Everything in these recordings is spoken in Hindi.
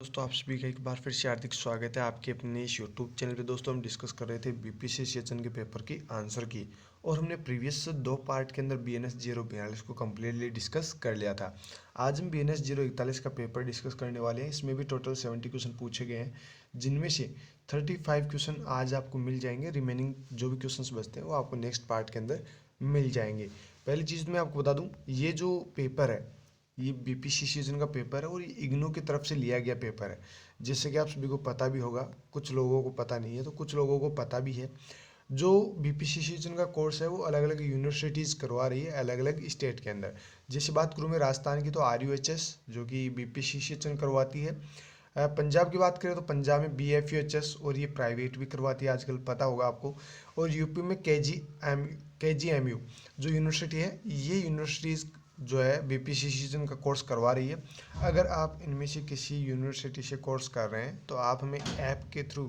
दोस्तों, आप सभी का एक बार फिर से हार्दिक स्वागत है आपके अपने इस यूट्यूब चैनल पे। दोस्तों, हम डिस्कस कर रहे थे बीपीएससी सेशन के पेपर की आंसर की, और हमने प्रीवियस 2 पार्ट के अंदर BNS 042 को कम्प्लीटली डिस्कस कर लिया था। आज हम BNS 041 का पेपर डिस्कस करने वाले हैं। इसमें भी टोटल 70 क्वेश्चन पूछे गए हैं, जिनमें से 35 क्वेश्चन आज आपको मिल जाएंगे। रिमेनिंग जो भी क्वेश्चन बचते हैं वो आपको नेक्स्ट पार्ट के अंदर मिल जाएंगे। पहली चीज़ मैं आपको बता दूँ, ये जो पेपर है ये बीपीएससी सीजन का पेपर है और ये इग्नू की तरफ से लिया गया पेपर है। जैसे कि आप सभी को पता भी होगा, कुछ लोगों को पता नहीं है तो कुछ लोगों को पता भी है। जो बीपीएससी सीजन का कोर्स है वो अलग अलग यूनिवर्सिटीज़ करवा रही है अलग अलग स्टेट के अंदर। जैसे बात करूँ मैं राजस्थान की, तो RUHS जो कि बीपीएससी सीजन करवाती है। पंजाब की बात करें तो पंजाब में BFUHS, और ये प्राइवेट भी करवाती है आजकल, पता होगा आपको। और यूपी में KGMU जो यूनिवर्सिटी है, ये यूनिवर्सिटीज़ जो है बीपीएससी सीजन का कोर्स करवा रही है। अगर आप इनमें से किसी यूनिवर्सिटी से कोर्स कर रहे हैं तो आप हमें ऐप के थ्रू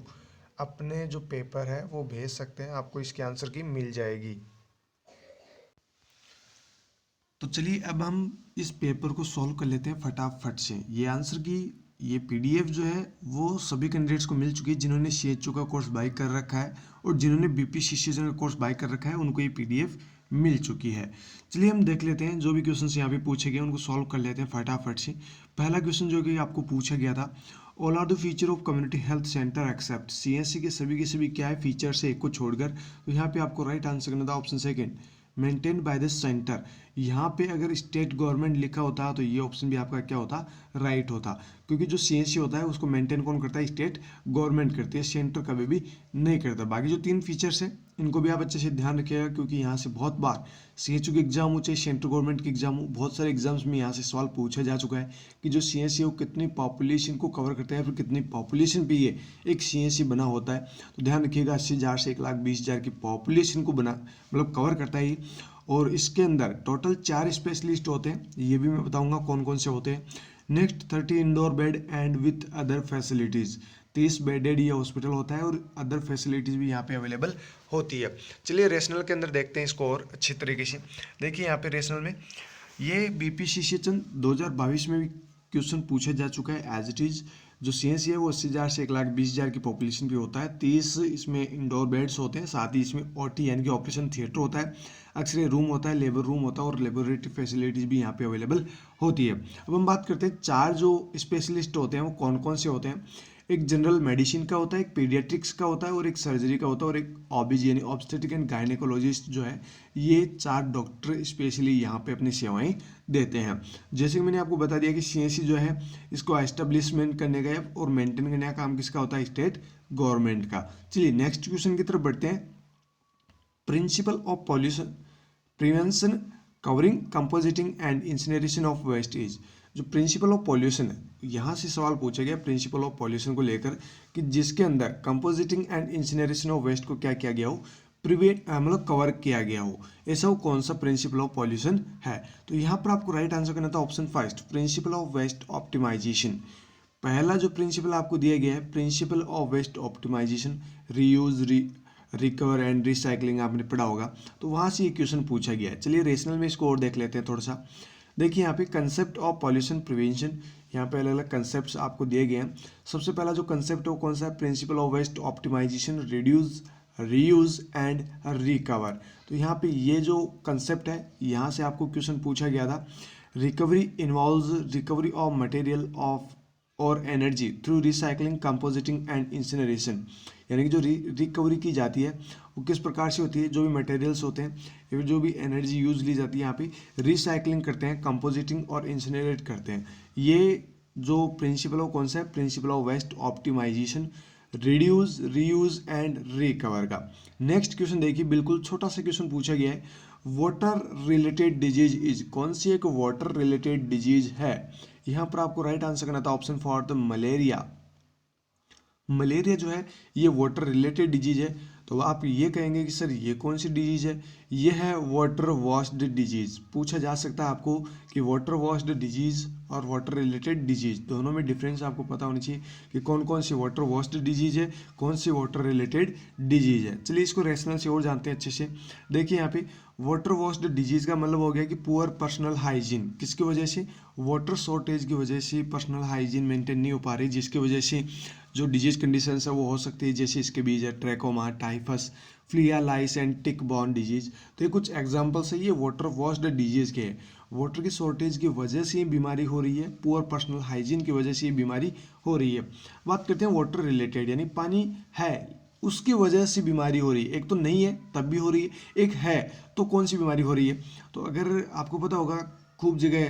अपने जो पेपर है वो भेज सकते हैं, आपको इसके आंसर की मिल जाएगी। तो चलिए अब हम इस पेपर को सॉल्व कर लेते हैं फटाफट से। ये आंसर की ये PDF जो है वो सभी कैंडिडेट्स को मिल चुकी है जिन्होंने CHO का कोर्स बाय कर रखा है, और जिन्होंने बीपीएससी सीजन का कोर्स बाय कर रखा है उनको ये PDF मिल चुकी है। चलिए हम देख लेते हैं जो भी क्वेश्चन यहाँ पे पूछे गए उनको सॉल्व कर लेते हैं फटाफट से। पहला क्वेश्चन जो कि आपको पूछा गया था, all are the feature of community health centre except. CSC के सभी क्या है फीचर्स है एक को छोड़कर। तो यहाँ पे आपको राइट आंसर करना था option second, maintain by the centre. यहाँ पे अगर स्टेट गवर्नमेंट लिखा होता तो ये ऑप्शन भी आपका क्या होता, राइट होता, क्योंकि जो CSC होता है उसको मेंटेन कौन करता है, स्टेट गवर्नमेंट करती है, सेंटर कभी भी नहीं करता। बाकी जो 3 फीचर्स हैं इनको भी आप अच्छे से ध्यान रखिएगा, क्योंकि यहाँ से बहुत बार CHO की एग्जाम हो चाहे सेंट्रल गवर्नमेंट की एग्जाम हो, बहुत सारे एग्जाम्स में यहाँ से सवाल पूछा जा चुका है कि जो CSC है वो कितनी पॉपुलेशन को कवर करता है, फिर कितनी पॉपुलेशन पे ये एक CSC बना होता है। तो ध्यान रखिएगा 80,000 से 1,20,000 की पॉपुलेशन को बना मतलब कवर करता है। और इसके अंदर टोटल 4 स्पेशलिस्ट होते हैं, ये भी मैं बताऊंगा कौन कौन से होते हैं। Next 30 indoor bed and with other facilities, 30 bedded ये हॉस्पिटल होता है और अदर फैसिलिटीज़ भी यहाँ पे अवेलेबल होती है। चलिए रेशनल के अंदर देखते हैं इसको और अच्छी तरीके से। देखिए यहाँ पे रेशनल में ये बीपीएससी सेशन 2022 में भी क्वेश्चन पूछा जा चुका है एज इट इज़। जो CSC है वो 80,000 से 1,20,000 की पॉपुलेशन भी होता है, 30 इसमें इंडोर बेड्स होते हैं, साथ ही इसमें OT यानी कि ऑपरेशन थिएटर होता है, अक्सर रूम होता है, लेबर रूम होता है, और लेबोरेटरी फैसिलिटीज़ भी यहाँ पे अवेलेबल होती है। अब हम बात करते हैं 4 जो स्पेशलिस्ट होते हैं वो कौन कौन से होते हैं। एक जनरल मेडिसिन का होता है, एक पीडियाट्रिक्स का होता है, और एक सर्जरी का होता है, और एक OBG यानी ऑब्स्टेट्रिक एंड गायनेकोलॉजिस्ट जो है, ये 4 डॉक्टर स्पेशली यहाँ पे अपनी सेवाएं देते हैं। जैसे कि मैंने आपको बता दिया कि CSC जो है इसको एस्टेब्लिशमेंट करने का और मेंटेन करने का काम किसका होता है, स्टेट गवर्नमेंट का। चलिए नेक्स्ट क्वेश्चन की तरफ बढ़ते हैं। Principle of pollution prevention covering composting and incineration of waste is. जो प्रिंसिपल ऑफ पॉल्यूशन है, यहाँ से सवाल पूछा गया प्रिंसिपल ऑफ पॉल्यूशन को लेकर कि जिसके अंदर composting and incineration of waste को क्या किया गया हो, प्रिवेंट मतलब कवर किया गया हो, ऐसा वो कौन सा प्रिंसिपल ऑफ पॉल्यूशन है। तो यहाँ पर आपको राइट आंसर करना था option first, principle of waste optimisation. पहला जो प्रिंसिपल आपको दिया गया है principle of waste optimisation, reuse recover and recycling आपने पढ़ा होगा, तो वहाँ से ये क्वेश्चन पूछा गया है। चलिए रेशनल में इसको और देख लेते हैं थोड़ा सा। देखिए यहाँ पे कंसेप्ट ऑफ पॉल्यूशन प्रिवेंशन, यहाँ पे अलग अलग कंसेप्ट आपको दिए गए हैं। सबसे पहला जो कंसेप्ट है वो कौन सा है, principle of waste optimisation, reduce reuse and recover. तो यहाँ पे ये जो कंसेप्ट है यहाँ से आपको क्वेश्चन पूछा गया था। Recovery involves recovery of material of और energy through recycling composting and incineration, यानी कि जो रिकवरी की जाती है वो किस प्रकार से होती है, जो भी मटेरियल्स होते हैं या फिर जो भी एनर्जी यूज ली जाती है यहाँ पे रिसाइकलिंग करते हैं, कंपोजिटिंग और इंसिनरेट करते हैं। ये जो प्रिंसिपल ऑफ कौन सा है, principle of waste optimisation, reduce reuse and recover का। नेक्स्ट क्वेश्चन देखिए, बिल्कुल छोटा सा क्वेश्चन पूछा गया है, वाटर रिलेटेड डिजीज इज, कौन सी एक वाटर रिलेटेड डिजीज है। यहाँ पर आपको राइट आंसर करना था option for the malaria. Malaria जो है ये वाटर रिलेटेड डिजीज है। तो आप ये कहेंगे कि सर ये कौन सी डिजीज है, ये है वाटर वॉश्ड डिजीज। पूछा जा सकता है आपको कि वाटर वॉश्ड डिजीज़ और वाटर रिलेटेड डिजीज़ दोनों में डिफरेंस आपको पता होनी चाहिए कि कौन कौन सी वाटर वॉश्ड डिजीज़ है, कौन सी वाटर रिलेटेड डिजीज़ है। चलिए इसको रेशनल से और जानते हैं अच्छे से। देखिए यहाँ पे वाटर वॉश्ड डिजीज़ का मतलब हो गया कि पुअर पर्सनल हाइजीन, किसकी वजह से, वाटर शॉर्टेज की वजह से पर्सनल हाइजीन मेंटेन नहीं हो पा रही, जिसकी वजह से जो डिजीज कंडीशन है वो हो सकती है, जैसे इसके बीच है trachoma, typhus, flea lice and tick borne disease. तो ये कुछ एग्जांपल्स है ये वाटर वॉश्ड डिजीज के हैं। वाटर की शॉर्टेज की वजह से ये बीमारी हो रही है, पुअर पर्सनल हाइजीन की वजह से ये बीमारी हो रही है। बात करते हैं वाटर रिलेटेड, यानी पानी है उसकी वजह से बीमारी हो रही है। एक तो नहीं है तब भी हो रही है, एक है तो कौन सी बीमारी हो रही है। तो अगर आपको पता होगा खूब जगह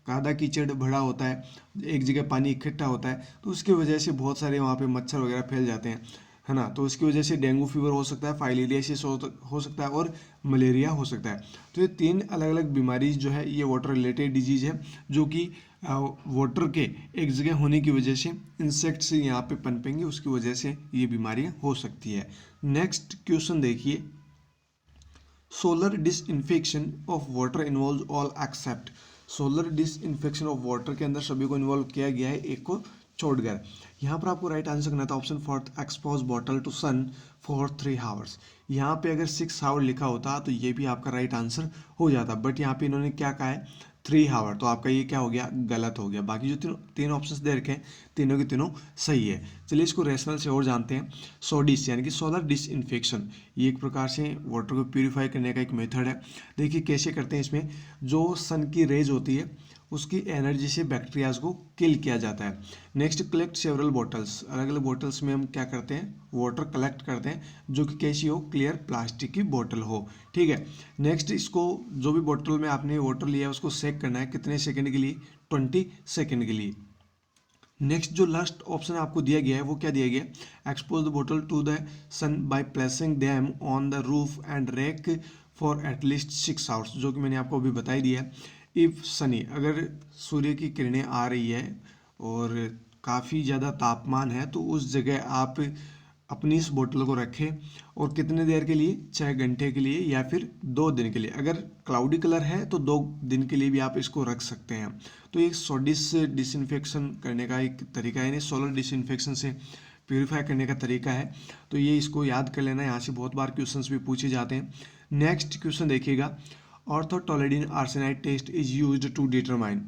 कादा कीचड़ भरा होता है, एक जगह पानी इकट्ठा होता है, तो उसकी वजह से बहुत सारे वहाँ पे मच्छर वगैरह फैल जाते हैं, है ना। तो उसकी वजह से डेंगू फीवर हो सकता है, फाइलेरियासिस हो सकता है और मलेरिया हो सकता है। तो ये 3 अलग अलग बीमारी जो है ये वाटर रिलेटेड डिजीज है, जो कि वाटर के एक जगह होने की वजह से इंसेक्ट्स यहाँ पे पनपेंगे, उसकी वजह से ये बीमारियाँ हो सकती है। नेक्स्ट क्वेश्चन देखिए, solar disinfection of water involve all accept. Solar disinfection of water के अंदर सभी को इन्वॉल्व किया गया है, एक को छोड़कर। यहाँ पर आपको राइट आंसर करना था option fourth, expose bottle to sun for 3 hours. यहाँ पे अगर 6 आवर लिखा होता तो ये भी आपका राइट आंसर हो जाता, बट यहाँ पे इन्होंने क्या कहा है 3 आवर, तो आपका ये क्या हो गया, गलत हो गया। बाकी जो तीन ऑप्शंस दे रखे हैं तीनों के तीनों सही है। चलिए इसको रेशनल से और जानते हैं। सोडिस यानी कि सोलर डिसइंफेक्शन, ये एक प्रकार से वाटर को प्यूरिफाई करने का एक मेथड है। देखिए कैसे करते हैं, इसमें जो सन की रेज होती है उसकी एनर्जी से बैक्टीरियाज को किल किया जाता है। नेक्स्ट, कलेक्ट सेवरल बॉटल्स, अलग अलग बॉटल्स में हम क्या करते हैं, वाटर कलेक्ट करते हैं, जो कि कैसी हो, क्लियर प्लास्टिक की बॉटल हो, ठीक है। नेक्स्ट, इसको जो भी बॉटल में आपने वाटर लिया है उसको सेक करना है, कितने सेकंड के लिए, 20 सेकंड के लिए। नेक्स्ट जो लास्ट ऑप्शन आपको दिया गया है वो क्या दिया गया, एक्सपोज द बोतल to the sun by placing them on the roof and rack for at least 6 hours, जो कि मैंने आपको अभी बता ही दिया है। इफ़ सनी, अगर सूर्य की किरणें आ रही है और काफ़ी ज़्यादा तापमान है तो उस जगह आप अपनी इस बोतल को रखें, और कितने देर के लिए, 6 घंटे के लिए या फिर 2 दिन के लिए। अगर क्लाउडी कलर है तो 2 दिन के लिए भी आप इसको रख सकते हैं। तो एक सोडिस डिसइंफेक्शन करने का एक तरीका है, यानी सोलर डिसइंफेक्शन से प्यूरिफाई करने का तरीका है। तो ये इसको याद कर लेना, यहाँ से बहुत बार क्वेश्चंस भी पूछे जाते हैं। नेक्स्ट क्वेश्चन देखिएगा, orthotolidine arsenite test is used to determine.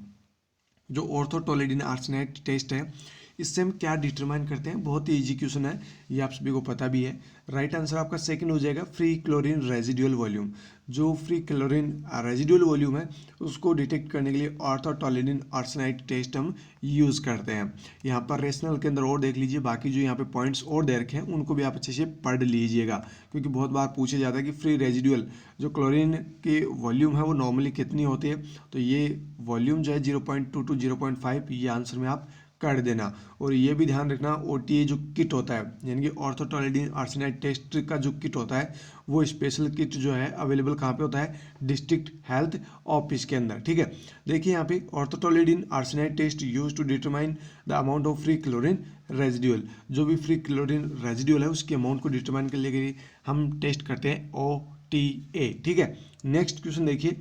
जो ऑर्थोटोलेडिन आर्सेनाइड टेस्ट है इससे हम क्या डिटरमाइन करते हैं, बहुत ही इजी क्वेश्चन है, ये आप सभी को पता भी है। राइट आंसर आपका सेकंड हो जाएगा, फ्री क्लोरीन रेजिडुअल वॉल्यूम। जो फ्री क्लोरीन रेजिडुअल वॉल्यूम है उसको डिटेक्ट करने के लिए ऑर्थोटोलेडिन आर्सेनाइड टेस्ट हम यूज़ करते हैं। यहाँ पर रेशनल के अंदर और देख लीजिए, बाकी जो यहाँ पे पॉइंट्स और दे रखे हैं उनको भी आप अच्छे से पढ़ लीजिएगा, क्योंकि बहुत बार पूछा जाता है कि फ्री रेजिडुअल जो क्लोरीन की वॉल्यूम है वो नॉर्मली कितनी होती है। तो ये वॉल्यूम जो है 0.2 to 0.5, ये आंसर में आप कर देना। और ये भी ध्यान रखना, OTA जो किट होता है, यानी कि ऑर्थोटोलेडिन आर्सेनाइड टेस्ट का जो किट होता है वो स्पेशल किट जो है अवेलेबल कहाँ पे होता है, डिस्ट्रिक्ट हेल्थ ऑफिस के अंदर, ठीक है। देखिए यहाँ पे orthotolidine arsenite test use to determine the amount of free chlorine residual. जो भी फ्री क्लोरीन रेजिडुअल है उसके अमाउंट को डिटरमाइन करने के लिए हम टेस्ट करते हैं OTA, ठीक है। नेक्स्ट क्वेश्चन देखिए,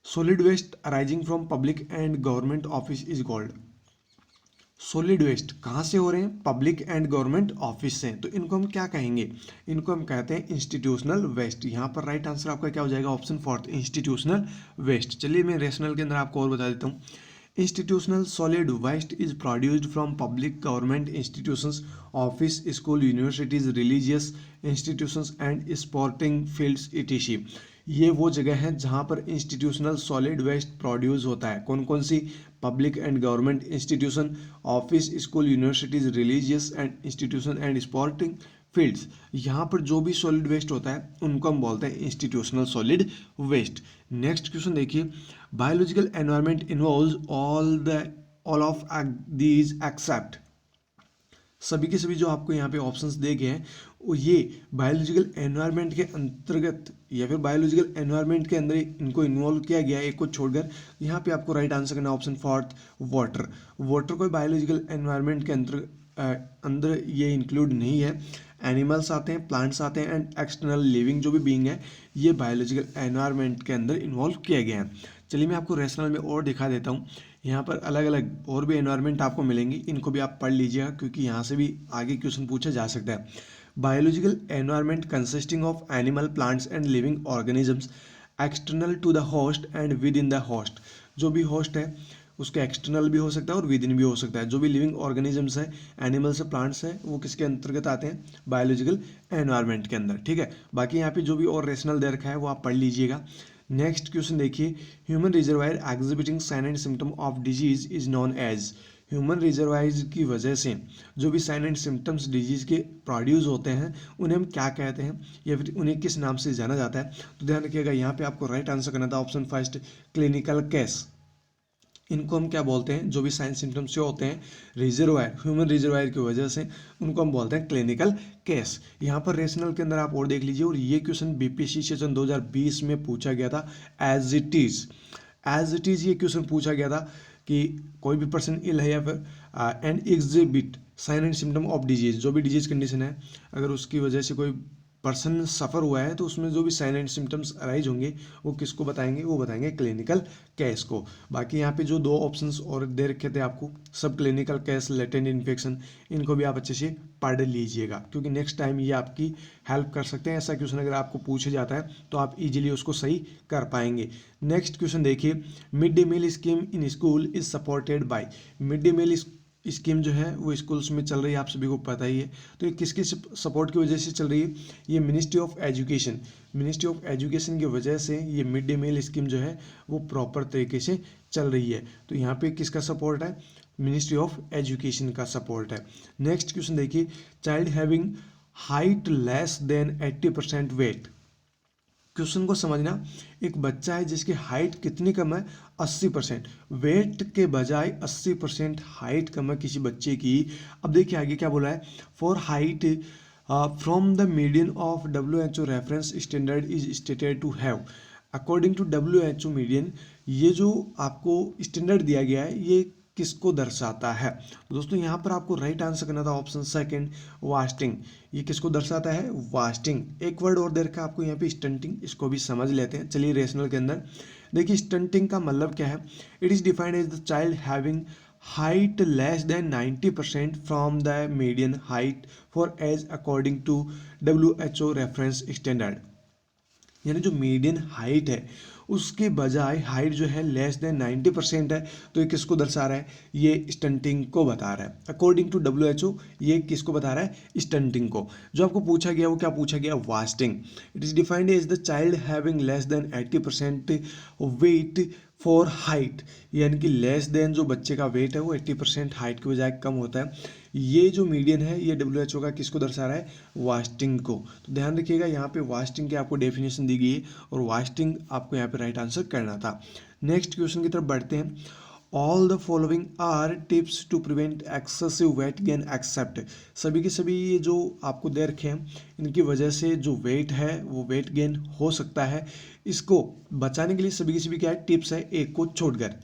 solid waste arising from public and government office is called. Solid waste कहाँ से हो रहे हैं, पब्लिक एंड गवर्नमेंट ऑफिस से, तो इनको हम क्या कहेंगे, इनको हम कहते हैं इंस्टीट्यूशनल वेस्ट। यहाँ पर राइट आंसर आपका क्या हो जाएगा, ऑप्शन फोर्थ, इंस्टीट्यूशनल वेस्ट। चलिए मैं रेशनल के अंदर आपको और बता देता हूँ। Institutional solid waste is produced from public government institutions, office, school, universities, religious institutions and sporting fields etc। ये वो जगह है जहाँ पर इंस्टीट्यूशनल सॉलिड वेस्ट प्रोड्यूस होता है। कौन कौन सी, public and government institution, office, school, universities, religious and institution and sporting fields. यहाँ पर जो भी सॉलिड वेस्ट होता है उनको हम बोलते हैं institutional solid waste. Next question देखिए, biological environment involves all of these except. सभी के सभी जो आपको यहाँ पे ऑप्शंस दे गए हैं वो ये बायोलॉजिकल एनवायरनमेंट के अंतर्गत या फिर बायोलॉजिकल एनवायरनमेंट के अंदर इनको इन्वॉल्व किया गया है, एक को छोड़कर। यहाँ पे आपको राइट आंसर करना ऑप्शन फोर्थ, वाटर। वाटर को बायोलॉजिकल एनवायरनमेंट के अंदर ये इंक्लूड नहीं है। एनिमल्स आते हैं, प्लांट्स आते हैं एंड एक्सटर्नल लिविंग जो भी बीइंग है ये बायोलॉजिकल एनवायरनमेंट के अंदर इन्वॉल्व किए गए हैं। चलिए मैं आपको रेशनल में और दिखा देता हूँ। यहाँ पर अलग अलग और भी एनवायरनमेंट आपको मिलेंगी, इनको भी आप पढ़ लीजिएगा क्योंकि यहाँ से भी आगे क्वेश्चन पूछा जा सकता है। Biological environment consisting of animal, plants and living organisms external to the host and within the host. जो भी होस्ट है उसके एक्सटर्नल भी हो सकता है और विद इन भी हो सकता है। जो भी लिविंग ऑर्गेनिजम्स है, एनिमल्स है, प्लांट्स है, वो किसके अंतर्गत आते हैं? बायोलॉजिकल एनवायरनमेंट के अंदर, ठीक है। बाकी यहाँ पे जो भी और रेशनल दे रखा है वो आप पढ़ लीजिएगा। नेक्स्ट क्वेश्चन देखिए, human reservoir exhibiting sign and symptom of disease is known as. Human reservoirs की वजह से जो भी साइन एंड सिम्टम्स डिजीज के प्रोड्यूस होते हैं उन्हें हम क्या कहते हैं या फिर उन्हें किस नाम से जाना जाता है? तो ध्यान रखिएगा, यहाँ पे आपको राइट आंसर करना था ऑप्शन फर्स्ट, क्लिनिकल केस। इनको हम क्या बोलते हैं? जो भी साइन सिम्टम्स जो होते हैं रिजर्वायर, ह्यूमन रिजर्वायर की वजह से, उनको हम बोलते हैं क्लिनिकल केस। यहाँ पर रेशनल के अंदर आप और देख लीजिए, और ये क्वेश्चन बीपीएससी सेशन 2020 में पूछा गया था। As it is, as it is ये क्वेश्चन पूछा गया था कि कोई भी पर्सन इल है या फिर and exhibit sign and symptom of disease, जो भी डिजीज कंडीशन है, अगर उसकी वजह से कोई पर्सन सफ़र हुआ है तो उसमें जो भी साइन एंड सिम्टम्स अराइज होंगे वो किसको बताएंगे? वो बताएंगे क्लिनिकल केस को। बाकी यहाँ पे जो दो ऑप्शंस और दे रखे थे आपको, सब क्लिनिकल केस, लेटेंट इन्फेक्शन, इनको भी आप अच्छे से पढ़ लीजिएगा क्योंकि नेक्स्ट टाइम ये आपकी हेल्प कर सकते हैं। ऐसा क्वेश्चन अगर आपको पूछा जाता है तो आप इजीली उसको सही कर पाएंगे। नेक्स्ट क्वेश्चन देखिए, mid day meal scheme in school is supported by. Mid day meal scheme जो है वो स्कूल्स में चल रही है, आप सभी को पता ही है। तो ये किसकी सपोर्ट की वजह से चल रही है? ये ministry of education, ministry of education की वजह से ये मिड डे मील स्कीम जो है वो प्रॉपर तरीके से चल रही है। तो यहाँ पे किसका सपोर्ट है? मिनिस्ट्री ऑफ एजुकेशन का सपोर्ट है। नेक्स्ट क्वेश्चन देखिए, child having height less than 80% weight. Question को समझना, एक बच्चा है जिसकी हाइट कितनी कम है? 80%। वेट के बजाय 80% हाइट कम है किसी बच्चे की। अब देखिए आगे क्या बोला है, for height from the median of WHO reference standard is stated to have. According to WHO median, ये जो आपको स्टैंडर्ड दिया गया है ये किसको दर्शाता है? तो दोस्तों यहाँ पर आपको राइट आंसर करना था ऑप्शन सेकंड, वास्टिंग। ये किसको दर्शाता है? वास्टिंग। एक वर्ड और दे रखा है आपको यहाँ पे, स्टंटिंग, इसको भी समझ लेते हैं। चलिए रेशनल के अंदर देखिए, स्टंटिंग का मतलब क्या है? It is defined as the child having height less than 90% from the median height for age according to WHO reference standard. यानी जो मीडियन हाइट है उसके बजाय हाइट जो है लेस देन 90% है, तो ये किसको दर्शा रहा है? ये स्टंटिंग को बता रहा है। अकॉर्डिंग टू WHO ये किसको बता रहा है? स्टंटिंग को। जो आपको पूछा गया वो क्या पूछा गया? Wasting. It is defined as the child having less than 80% weight for height, यानी कि लेस देन जो बच्चे का वेट है वो 80% हाइट के बजाय कम होता है। ये जो मीडियन है ये WHO का किसको दर्शा रहा है? वास्टिंग को। तो ध्यान रखिएगा, यहाँ पे वास्टिंग की आपको डेफिनेशन दी गई है और वास्टिंग आपको यहाँ पे राइट आंसर करना था। नेक्स्ट क्वेश्चन की तरफ बढ़ते हैं। All the following are tips to prevent excessive weight gain except. सभी के सभी ये जो आपको दे रखे हैं इनकी वजह से जो वेट है वो वेट गेन हो सकता है। इसको बचाने के लिए सभी की सभी क्या है? टिप्स है, एक को छोड़कर।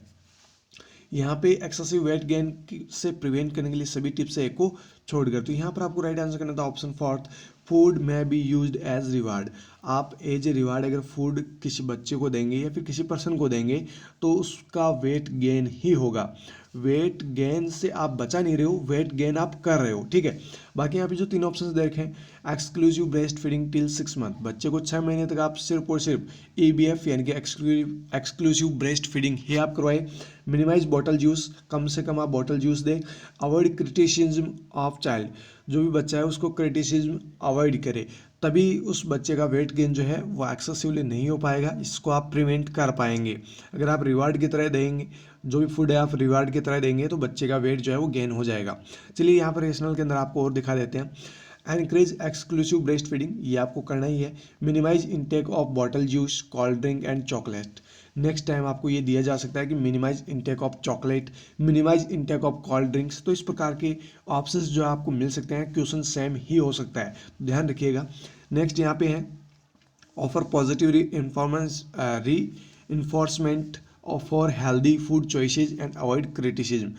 यहाँ पे एक्सेसिव वेट गेन से प्रिवेंट करने के लिए सभी टिप्स है, एक को छोड़कर। तो यहाँ पर आपको राइट आंसर करना था ऑप्शन फोर्थ, फूड में बी यूज्ड एज रिवार्ड। आप एज ए रिवार्ड अगर फूड किसी बच्चे को देंगे या फिर किसी पर्सन को देंगे तो उसका वेट गेन ही होगा। वेट गेन से आप बचा नहीं रहे हो, वेट गेन आप कर रहे हो, ठीक है। बाकी यहाँ पे जो तीन ऑप्शंस दे रखे हैं, exclusive breast feeding till 6 month, बच्चे को 6 महीने तक आप सिर्फ और सिर्फ EBF यानी कि एक्सक्लूसिव ब्रेस्ट फीडिंग ही आप करवाए। मिनिमाइज बॉटल यूज, कम से कम आप बॉटल यूज दें। अवॉइड क्रिटिसिज्म ऑफ चाइल्ड, जो भी बच्चा है उसको क्रिटिसिज्म अवॉइड करे, तभी उस बच्चे का वेट गेन जो है वो एक्सेसिवली नहीं हो पाएगा, इसको आप प्रिवेंट कर पाएंगे। अगर आप रिवार्ड की तरह देंगे, जो भी फूड है आप रिवार्ड की तरह देंगे तो बच्चे का वेट जो है वो गेन हो जाएगा। चलिए यहाँ पर रेशनल के अंदर आपको और दिखा देते हैं। एनकरेज एक्सक्लूसिव ब्रेस्ट फीडिंग, ये आपको करना ही है। Minimise intake of bottle juice, cold drink and chocolate. Next time आपको ये दिया जा सकता है कि minimise intake of chocolate, minimise intake of cold drinks. तो इस प्रकार के ऑप्शंस जो आपको मिल सकते हैं, क्वेश्चन सेम ही हो सकता है, ध्यान रखिएगा। नेक्स्ट यहाँ पे है offer positive reinforcement for healthy food choices and avoid criticism.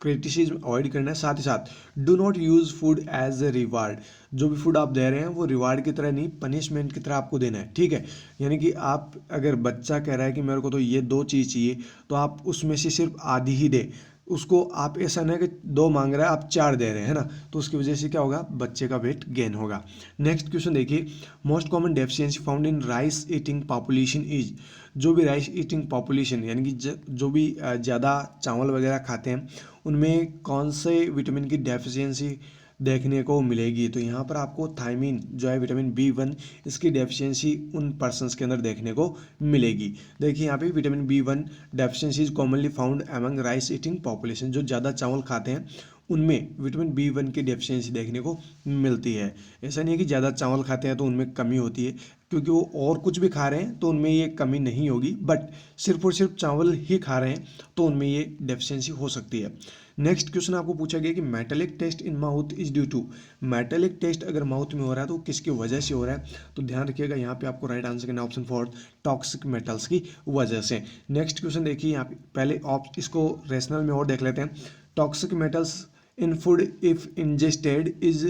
Criticism avoid करना है। साथ ही साथ do not use food as a reward, जो भी फूड आप दे रहे हैं वो रिवार्ड की तरह नहीं, पनिशमेंट की तरह आपको देना है, ठीक है। यानी कि आप अगर बच्चा कह रहा है कि मेरे को तो ये 2 चीज़ चाहिए, तो आप उसमें से सिर्फ आधी ही दे उसको। आप ऐसा ना कि 2 मांग रहा है आप 4 दे रहे हैं, है ना, तो उसकी वजह से क्या होगा, बच्चे का वेट गेन होगा। नेक्स्ट क्वेश्चन देखिए, most common deficiency found in rice eating population is, जो भी राइस ईटिंग पॉपुलेशन यानी कि जो भी ज़्यादा चावल वगैरह खाते हैं उनमें कौन से विटामिन की डेफिशिएंसी देखने को मिलेगी। तो यहाँ पर आपको थायमीन जो है विटामिन B1, इसकी डेफिशिएंसी उन पर्सन्स के अंदर देखने को मिलेगी। देखिए यहाँ पे vitamin B1 deficiency is commonly found among rice eating population, जो ज़्यादा चावल खाते हैं उनमें विटामिन B1 की डेफिशिएंसी देखने को मिलती है। ऐसा नहीं है कि ज़्यादा चावल खाते हैं तो उनमें कमी होती है, क्योंकि वो और कुछ भी खा रहे हैं तो उनमें ये कमी नहीं होगी, बट सिर्फ और सिर्फ चावल ही खा रहे हैं तो उनमें ये डेफिशिएंसी हो सकती है। नेक्स्ट क्वेश्चन आपको पूछा गया कि metallic taste in mouth is due to, metallic taste अगर माउथ में हो रहा है तो किसकी वजह से हो रहा है। तो ध्यान रखिएगा यहाँ पे आपको राइट आंसर करना है ऑप्शन 4, टॉक्सिक मेटल्स की वजह से। नेक्स्ट क्वेश्चन देखिए यहाँ पे, पहले इसको रेशनल में और देख लेते हैं। Toxic metals in food if ingested is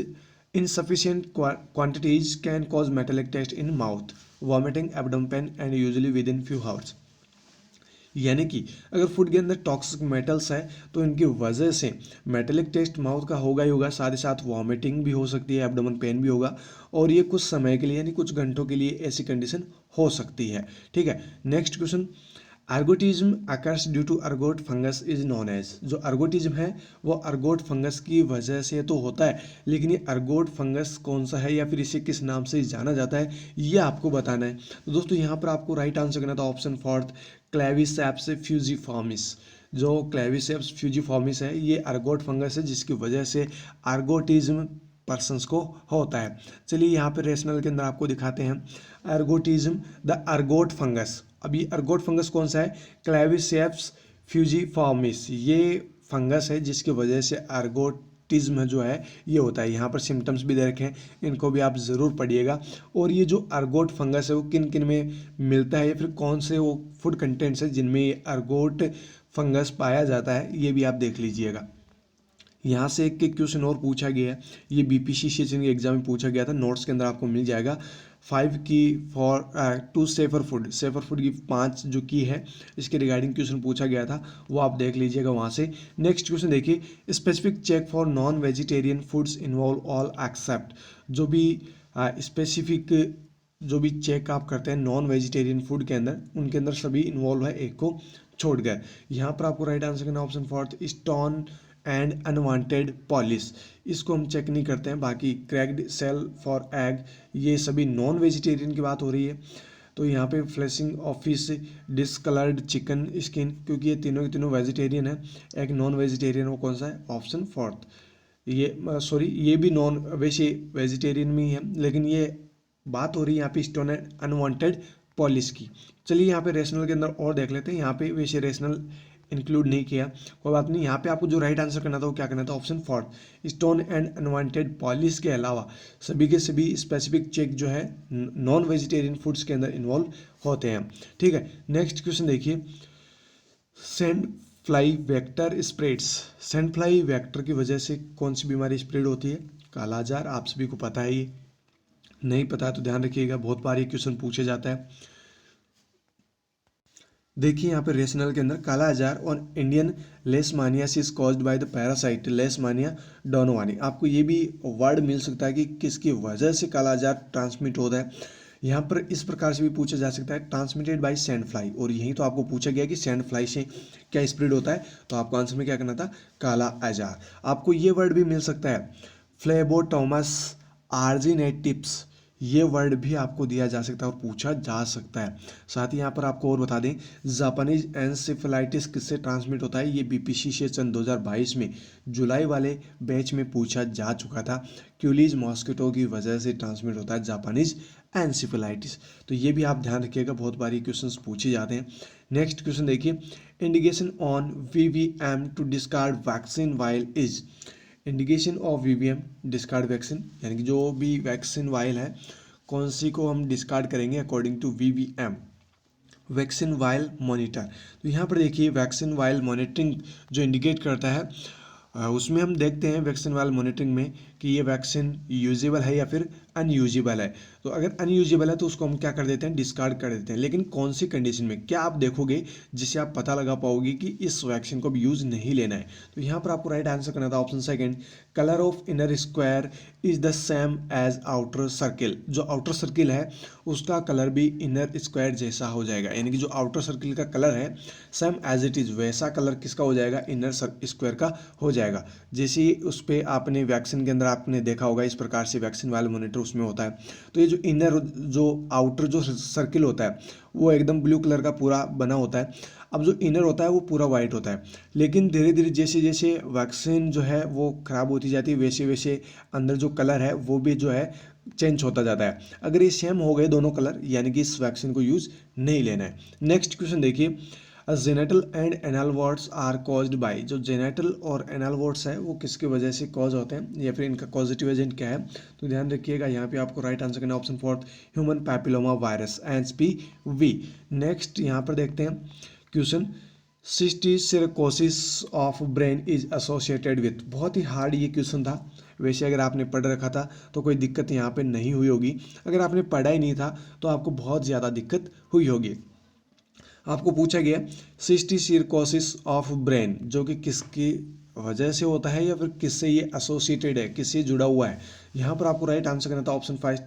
insufficient quantities can cause metallic taste in mouth, vomiting, abdomen pain and usually within few hours। यानी कि अगर फूड के अंदर टॉक्सिक मेटल्स हैं तो इनकी वजह से मेटेलिक टेस्ट माउथ का होगा ही होगा, साथ ही साथ वॉमिटिंग भी हो सकती है, एब्डोमेन पेन भी होगा, और ये कुछ समय के लिए यानी कुछ घंटों के लिए ऐसी कंडीशन हो सकती है, ठीक है। Next question, ergotism occurs due to ergot fungus is known as, जो अर्गोटिज्म है वो अर्गोट फंगस की वजह से तो होता है, लेकिन ये अर्गोट फंगस कौन सा है या फिर इसे किस नाम से जाना जाता है ये आपको बताना है। तो दोस्तों यहाँ पर आपको राइट आंसर करना था ऑप्शन 4, क्लेविसेप्स फ्यूजिफॉर्मिस। जो क्लेविसेप्स फ्यूजिफॉर्मिस है ये अर्गोट फंगस है जिसकी वजह से अर्गोटिज्म पर्सन्स को होता है। चलिए यहाँ पे रेशनल के अंदर आपको दिखाते हैं अर्गोटिज्म, द अर्गोट फंगस। अब ये अर्गोट फंगस कौन सा है, क्लेविसेप्स फ्यूजिफॉर्मिस, ये फंगस है जिसकी वजह से अर्गोटिज्म जो है ये होता है। यहाँ पर सिम्टम्स भी दे रखे हैं, इनको भी आप ज़रूर पढ़िएगा। और ये जो अर्गोट फंगस है वो किन किन में मिलता है या फिर कौन से वो फूड कंटेंट्स है जिनमें ये अर्गोट फंगस पाया जाता है, ये भी आप देख लीजिएगा। यहाँ से एक क्वेश्चन और पूछा गया है, ये बीपीसी सेशन के एग्जाम में पूछा गया था, नोट्स के अंदर आपको मिल जाएगा। 5 की फॉर टू सेफर फूड की 5 जो की है इसके रिगार्डिंग क्वेश्चन पूछा गया था, वो आप देख लीजिएगा वहाँ से। नेक्स्ट क्वेश्चन देखिए, specific check for non vegetarian foods involve all except, जो भी स्पेसिफिक जो भी चेक आप करते हैं नॉन वेजिटेरियन फूड के अंदर, उनके अंदर सभी इन्वॉल्व है, एक को छोड़ गए। यहाँ पर आपको राइट आंसर करना option 4, stone and unwanted polish, इसको हम चेक नहीं करते हैं। बाकी क्रैक्ड सेल फॉर एग, ये सभी नॉन वेजिटेरियन की बात हो रही है। तो यहाँ पे flashing office, discoloured chicken skin, क्योंकि ये तीनों के तीनों वेजिटेरियन है। एक नॉन वेजिटेरियन वो कौन सा है, ऑप्शन 4, ये सॉरी ये भी नॉन वैसे वेजिटेरियन में ही है, लेकिन ये बात हो रही है यहाँ पे स्टोन एंड अनवांटेड पॉलिश की। चलिए यहाँ पे रेशनल के अंदर और देख लेते हैं, यहाँ पे वैसे रेशनल इंक्लूड नहीं किया, कोई बात नहीं। यहाँ पे आपको जो राइट आंसर करना था वो क्या करना था, option 4, stone and unwanted polish के अलावा सभी के सभी स्पेसिफिक चेक जो है नॉन वेजिटेरियन फूड्स के अंदर इन्वॉल्व होते हैं, ठीक है। नेक्स्ट क्वेश्चन देखिए, sand fly vector spreads, sand fly vector की वजह से कौन सी बीमारी स्प्रेड होती है, कालाजार। आप सभी को पता है, ये नहीं पता है तो ध्यान रखिएगा, बहुत बार ये क्वेश्चन पूछे जाता है। देखिए यहाँ पे रेशनल के अंदर कालाजार और Indian leishmaniasis caused by the parasite Leishmania donovani, आपको ये भी वर्ड मिल सकता है कि किसकी वजह से कालाजार ट्रांसमिट होता है। यहाँ पर इस प्रकार से भी पूछा जा सकता है, ट्रांसमिटेड बाय सैंड फ्लाई, और यही तो आपको पूछा गया कि सैंड फ्लाई से क्या स्प्रेड होता है, तो आपको आंसर में क्या करना था, काला आजार। आपको ये वर्ड भी मिल सकता है, फ्लेबोटोमस आर्जिनेटिप्स, ये वर्ड भी आपको दिया जा सकता है और पूछा जा सकता है। साथ ही यहाँ पर आपको और बता दें, जापानीज एनसेफेलाइटिस किससे ट्रांसमिट होता है, ये बीपीसी सेशन 2022 में जुलाई वाले बैच में पूछा जा चुका था। क्यूलीज मॉस्किटो की वजह से ट्रांसमिट होता है जापानीज एनसेफेलाइटिस, तो ये भी आप ध्यान रखिएगा, बहुत बारी क्वेश्चन पूछे जाते हैं। नेक्स्ट क्वेश्चन देखिए, indication on VVM to discard vaccine vial is, indication of VVM discard vaccine, यानी कि जो भी वैक्सीन वाइल है कौन सी को हम डिस्कार्ड करेंगे according to VVM, vaccine vial monitor. तो यहाँ पर देखिए वैक्सीन वाइल मॉनिटरिंग जो इंडिकेट करता है उसमें हम देखते हैं वैक्सीन वाले मॉनिटरिंग में कि ये वैक्सीन यूजेबल है या फिर अनयूजेबल है। तो अगर अनयूजेबल है तो उसको हम क्या कर देते हैं, डिस्कार्ड कर देते हैं। लेकिन कौन सी कंडीशन में, क्या आप देखोगे जिससे आप पता लगा पाओगे कि इस वैक्सीन को अब यूज़ नहीं लेना है। तो यहाँ पर आपको राइट आंसर करना था option second, colour of inner square is the same as outer circle. जो आउटर सर्किल है उसका कलर भी इनर स्क्वायर जैसा हो जाएगा, यानी कि जो आउटर सर्किल का कलर है सेम एज इट इज़ वैसा कलर किसका हो जाएगा, इनर स्क्वायर का हो जाएगा। जैसे ही उस पर आपने वैक्सीन के अंदर आपने देखा होगा इस प्रकार से वैक्सीन वाले मॉनिटर उसमें होता है। तो ये जो इनर जो आउटर जो सर्किल होता है वो एकदम ब्लू कलर का पूरा बना होता है। अब जो इनर होता है वो पूरा वाइट होता है। लेकिन धीरे धीरे जैसे जैसे वैक्सीन जो है वो ख़राब होती जाती है वैसे वैसे अंदर जो कलर है वो भी जो है चेंज होता जाता है। अगर ये सेम हो गए दोनों कलर यानी कि इस वैक्सीन को यूज़ नहीं लेना है। नेक्स्ट क्वेश्चन देखिए, genital and anal warts are caused by. जो जेनेटल और एनल वॉर्ड्स है वो किसकी वजह से कॉज होते हैं या फिर इनका पॉजिटिव एजेंट क्या है। तो ध्यान रखिएगा यहाँ पे आपको राइट आंसर करना option fourth, human papilloma virus HPV। Next यहाँ पर देखते हैं question, cysticercosis of brain is associated with. बहुत ही हार्ड ये क्वेश्चन था। वैसे अगर आपने पढ़ रखा था तो कोई दिक्कत यहाँ पे नहीं हुई होगी, अगर आपने पढ़ा ही नहीं था तो आपको बहुत ज़्यादा दिक्कत हुई होगी। आपको पूछा गया सिस्टिसर्कोसिस ऑफ ब्रेन जो कि किसकी वजह से होता है या फिर किससे ये एसोसिएटेड है, किससे जुड़ा हुआ है। यहाँ पर आपको राइट आंसर करना था option 5,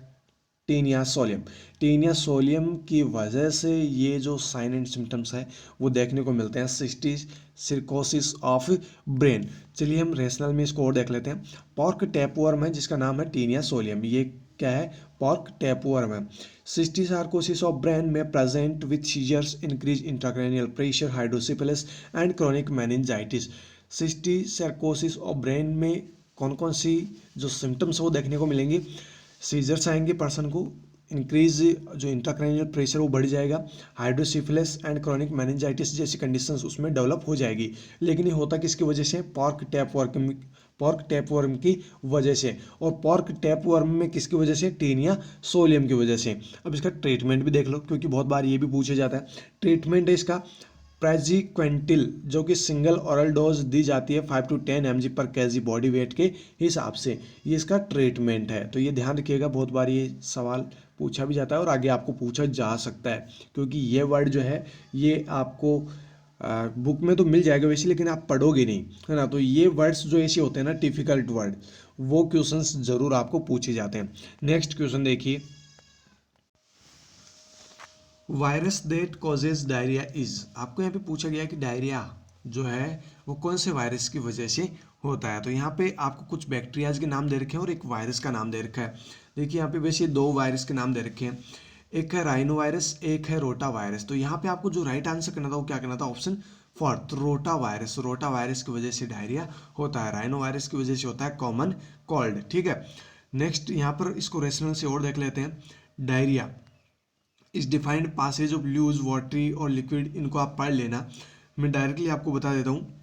Taenia solium. Taenia solium की वजह से ये जो साइन एंड सिम्टम्स है वो देखने को मिलते हैं, सिस्टिसर्कोसिस ऑफ ब्रेन। चलिए हम रेशनल में इसको और देख लेते हैं। पॉर्क टैपवर्म है जिसका नाम है टेनिया सोलियम, ये क्या है, पॉर्क टैपवर्म है। सिस्टिसर्कोसिस ऑफ ब्रेन में present with seizures, increase intracranial pressure, hydrocephalus and chronic meningitis. Cysticercosis of brain में कौन कौन सी जो सिम्टम्स है वो देखने को मिलेंगे, सीजर्स आएंगे पर्सन को, इंक्रीज जो इंट्राक्रैनियल प्रेशर वो बढ़ जाएगा, हाइड्रोसिफिलिस एंड क्रोनिक मेनिंजाइटिस जैसी कंडीशंस उसमें डेवलप हो जाएगी। लेकिन ये होता किसकी वजह से, पॉर्क टैपवर्म की वजह से। और पॉर्क टैपवर्म में किसकी वजह से, टेनिया सोलियम की वजह से। अब इसका ट्रीटमेंट भी देख लो क्योंकि बहुत बार ये भी पूछा जाता है। ट्रीटमेंट है इसका प्रेजिक्वेंटिल जो कि सिंगल ओरल डोज दी जाती है 5 to 10 mg पर केजी बॉडी वेट के हिसाब से, ये इसका ट्रीटमेंट है। तो ये ध्यान रखिएगा, बहुत बार ये सवाल पूछा भी जाता है और आगे आपको पूछा जा सकता है क्योंकि ये वर्ड जो है ये आपको बुक में तो मिल जाएगा वैसे, लेकिन आप पढ़ोगे नहीं, है ना। तो ये वर्ड्स जो ऐसे होते हैं ना डिफिकल्ट वर्ड, वो क्वेश्चंस जरूर आपको पूछे जाते हैं। नेक्स्ट क्वेश्चन देखिए, virus that causes diarrhoea is. आपको यहाँ पे पूछा गया कि डायरिया जो है वो कौन से वायरस की वजह से होता है। तो यहाँ पे आपको कुछ बैक्टीरियाज के नाम दे रखे हैं और एक वायरस का नाम दे रखा है। देखिए यहाँ पे वैसे दो वायरस के नाम दे रखे हैं, एक है राइनो वायरस, एक है रोटा वायरस। तो यहाँ पे आपको जो राइट आंसर करना था वो क्या करना था, option fourth, rota virus. Rota virus की वजह से डायरिया होता है, राइनो वायरस की वजह से होता है कॉमन कोल्ड। ठीक है, नेक्स्ट यहाँ पर इसको रेशनल से और देख लेते हैं। Diarrhoea is defined passage of loose, watery और लिक्विड, इनको आप पढ़ लेना। मैं डायरेक्टली आपको बता देता हूँ,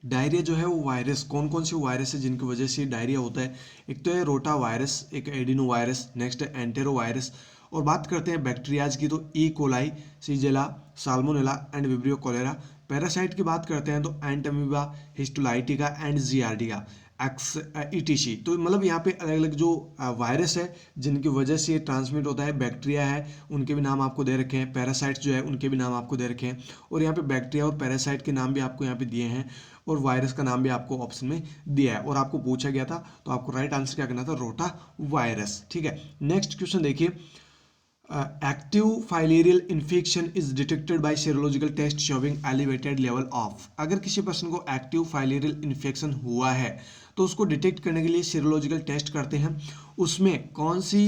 डायरिया जो है वो वायरस, कौन कौन से वायरस है जिनकी वजह से डायरिया होता है। एक तो है रोटा वायरस, एक एडिनो वायरस, नेक्स्ट है एंटेरो वायरस। और बात करते हैं बैक्टीरियाज की तो E coli, Shigella, Salmonella and Vibrio cholerae. Parasite की बात करते हैं तो Entamoeba, histolytica and Giardia x ETC. तो मतलब यहाँ पे अलग अलग जो वायरस है जिनकी वजह से ये ट्रांसमिट होता है, बैक्टीरिया है उनके भी नाम आपको दे रखे हैं, पैरासाइट्स जो है उनके भी नाम आपको दे रखे हैं। और यहाँ पे बैक्टीरिया और पैरासाइट के नाम भी आपको यहाँ पे दिए हैं और वायरस का नाम भी आपको ऑप्शन में दिया है। और आपको पूछा गया था तो आपको राइट आंसर क्या करना था, रोटा वायरस। ठीक है, नेक्स्ट क्वेश्चन देखिए, active filarial infection is detected by serological test showing elevated level of. अगर किसी पर्सन को एक्टिव फाइलेरियल इन्फेक्शन हुआ है तो उसको डिटेक्ट करने के लिए सीरोलॉजिकल टेस्ट करते हैं। उसमें कौन सी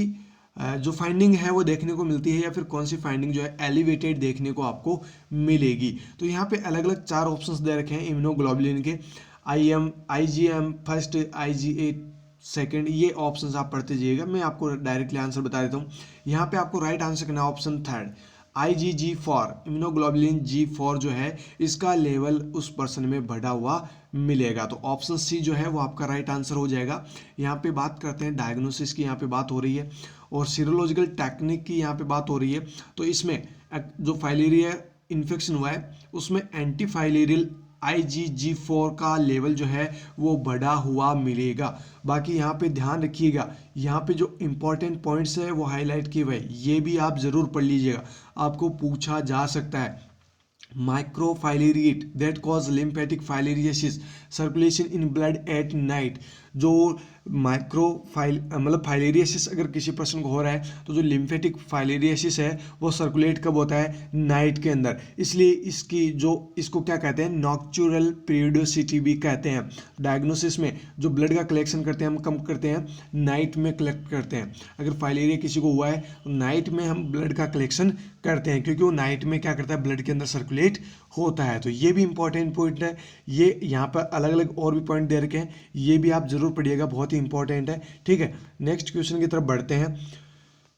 जो फाइंडिंग है वो देखने को मिलती है या फिर कौन सी फाइंडिंग जो है एलिवेटेड देखने को आपको मिलेगी। तो यहाँ पे अलग अलग 4 ऑप्शंस दे रखे हैं इम्यूनोग्लोबुलिन के, IgM फर्स्ट, IgA सेकंड, ये ऑप्शंस आप पढ़ते जाइएगा। मैं आपको डायरेक्टली आंसर बता देता हूँ। यहाँ पे आपको राइट आंसर करना option third, IgG4, immunoglobulin G4 जो है इसका लेवल उस पर्सन में बढ़ा हुआ मिलेगा। तो ऑप्शन सी जो है वो आपका राइट आंसर हो जाएगा। यहाँ पे बात करते हैं डायग्नोसिस की, यहाँ पे बात हो रही है और सीरोलॉजिकल टेक्निक की यहाँ पे बात हो रही है। तो इसमें जो फाइलेरिया इन्फेक्शन हुआ है उसमें एंटी फाइलेरियल IgG4 का लेवल जो है वो बढ़ा हुआ मिलेगा। बाकी यहाँ पे ध्यान रखिएगा, यहाँ पे जो इंपॉर्टेंट पॉइंट्स है वो हाईलाइट किए हुए, ये भी आप जरूर पढ़ लीजिएगा, आपको पूछा जा सकता है। Microfilariae that cause lymphatic filariasis, circulation in blood at night. जो माइक्रोफाइल मतलब फाइलेरियासिस अगर किसी पर्सन को हो रहा है तो जो लिम्फेटिक फाइलेरियासिस है वो सर्कुलेट कब होता है, नाइट के अंदर। इसलिए इसको क्या कहते हैं, नॉक्चुरल पीरियोडोसिटी भी कहते हैं। डायग्नोसिस में जो ब्लड का कलेक्शन करते हैं हम कम करते हैं, नाइट में कलेक्ट करते हैं। अगर फाइलेरिया किसी को हुआ है तो नाइट में हम ब्लड का कलेक्शन करते हैं, क्योंकि वो नाइट में क्या करता है, ब्लड के अंदर सर्कुलेट होता है। तो ये भी इंपॉर्टेंट पॉइंट है। ये यहाँ पर अलग अलग और भी पॉइंट दे रखे हैं, ये भी आप जरूर पढ़िएगा, बहुत ही इंपॉर्टेंट है। ठीक है, नेक्स्ट क्वेश्चन की तरफ बढ़ते हैं।